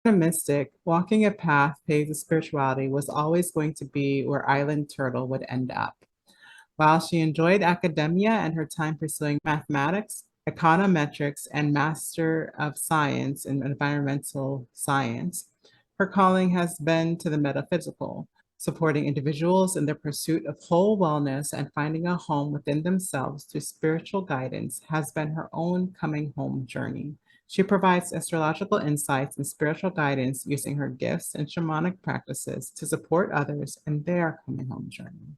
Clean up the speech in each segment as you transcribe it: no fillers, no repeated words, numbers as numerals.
A mystic, walking a path paved with spirituality was always going to be where Island Turtle would end up. While she enjoyed academia and her time pursuing mathematics, econometrics, and Master of Science in Environmental Science, her calling has been to the metaphysical, supporting individuals in their pursuit of whole wellness and finding a home within themselves through spiritual guidance has been her own coming home journey. She provides astrological insights and spiritual guidance using her gifts and shamanic practices to support others in their coming home journey.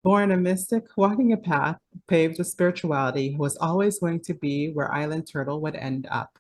Born a mystic, walking a path paved with spirituality was always going to be where Island Turtle would end up.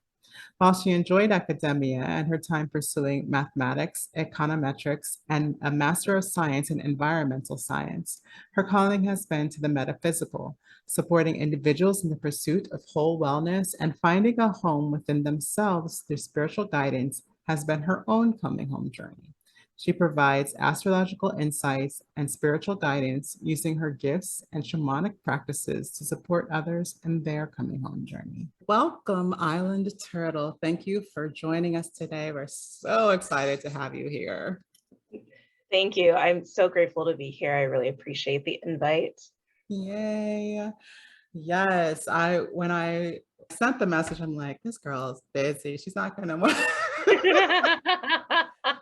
While she enjoyed academia and her time pursuing mathematics, econometrics, and a Master of Science in Environmental Science, her calling has been to the metaphysical, supporting individuals in the pursuit of whole wellness and finding a home within themselves through spiritual guidance has been her own coming home journey. She provides astrological insights and spiritual guidance using her gifts and shamanic practices to support others in their coming home journey. Welcome, Island Turtle. Thank you for joining us today. We're so excited to have you here. Thank you. I'm so grateful to be here. I really appreciate the invite. Yay. Yes, when I sent the message, I'm like, this girl's busy. She's not gonna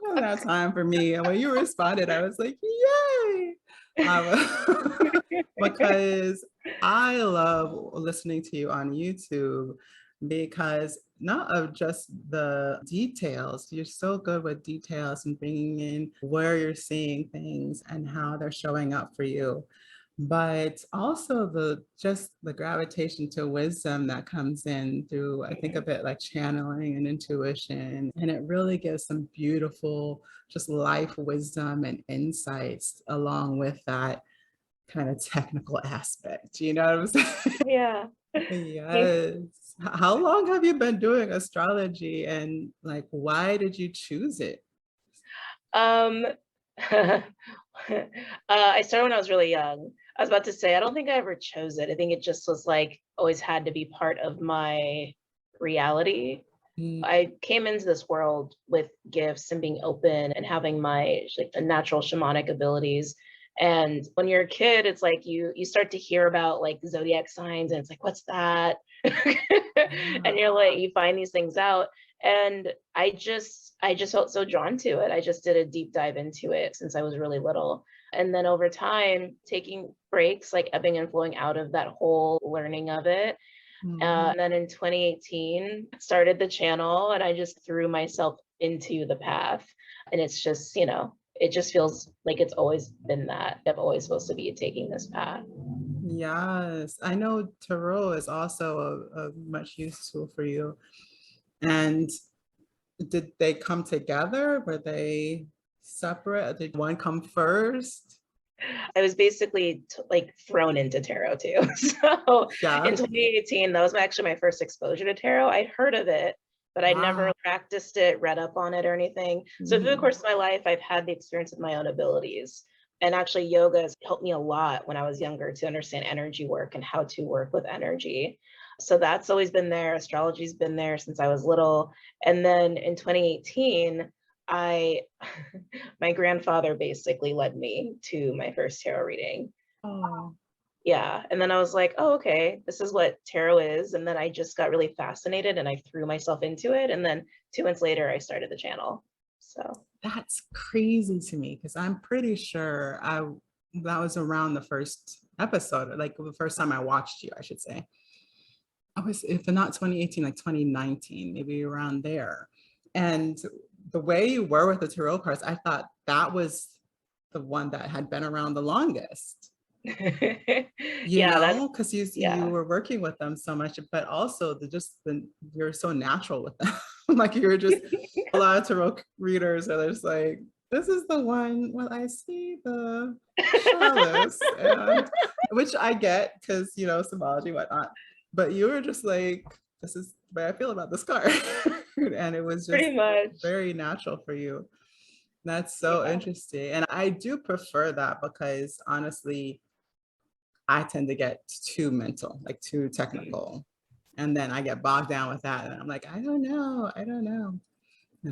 don't have time for me. And when you responded, I was like, yay. Because I love listening to you on YouTube because not of just the details, you're so good with details and bringing in where you're seeing things and how they're showing up for you, but also the gravitation to wisdom that comes in through, I think of it like channeling and intuition, and it really gives some beautiful just life wisdom and insights along with that kind of technical aspect, you know what I'm saying? Yeah. Yes. How long have you been doing astrology, and like why did you choose it? Um, I started when I was really young. I was about to say, I don't think I ever chose it. I think it just was like always had to be part of my reality. Mm. I came into this world with gifts and being open and having my like the natural shamanic abilities. And when you're a kid, it's like you start to hear about like zodiac signs, and it's like, what's that? And you're like, you find these things out. And I just felt so drawn to it. I just did a deep dive into it since I was really little. And then over time, taking breaks, like ebbing and flowing out of that whole learning of it, and then in 2018, started the channel and I just threw myself into the path. And it's just, it just feels like it's always been that. I'm always supposed to be taking this path. Yes, I know tarot is also a much used tool for you. And did they come together? Were they separate? Did one come first? I was basically like thrown into tarot too. So in Yeah. 2018, that was actually my first exposure to tarot. I'd heard of it, but I'd never Wow. practiced it, read up on it or anything. So through the course of my life, I've had the experience with my own abilities. And actually, yoga has helped me a lot when I was younger to understand energy work and how to work with energy. So that's always been there. Astrology's been there since I was little. And then in 2018, I my grandfather basically led me to my first tarot reading. Oh, Yeah. And then I was like, oh, okay, this is what tarot is. And then I just got really fascinated and I threw myself into it. And then 2 months later, I started the channel. So that's crazy to me because I'm pretty sure that was around the first episode, like the first time I watched you, I should say. I was, if not 2018, like 2019, maybe around there. And the way you were with the tarot cards, I thought that was the one that had been around the longest, yeah, that's because you yeah. were working with them so much, but also you're so natural with them. Like you were just a lot of tarot readers are just like, this is the one. Well, I see the chalice, and which I get because symbology, whatnot. But you were just like, this is the way I feel about this card, and it was just Pretty much. very natural for you. That's so Yeah. interesting, and I do prefer that because honestly, I tend to get too mental, like too technical. And then I get bogged down with that, and I'm like, I don't know, I don't know.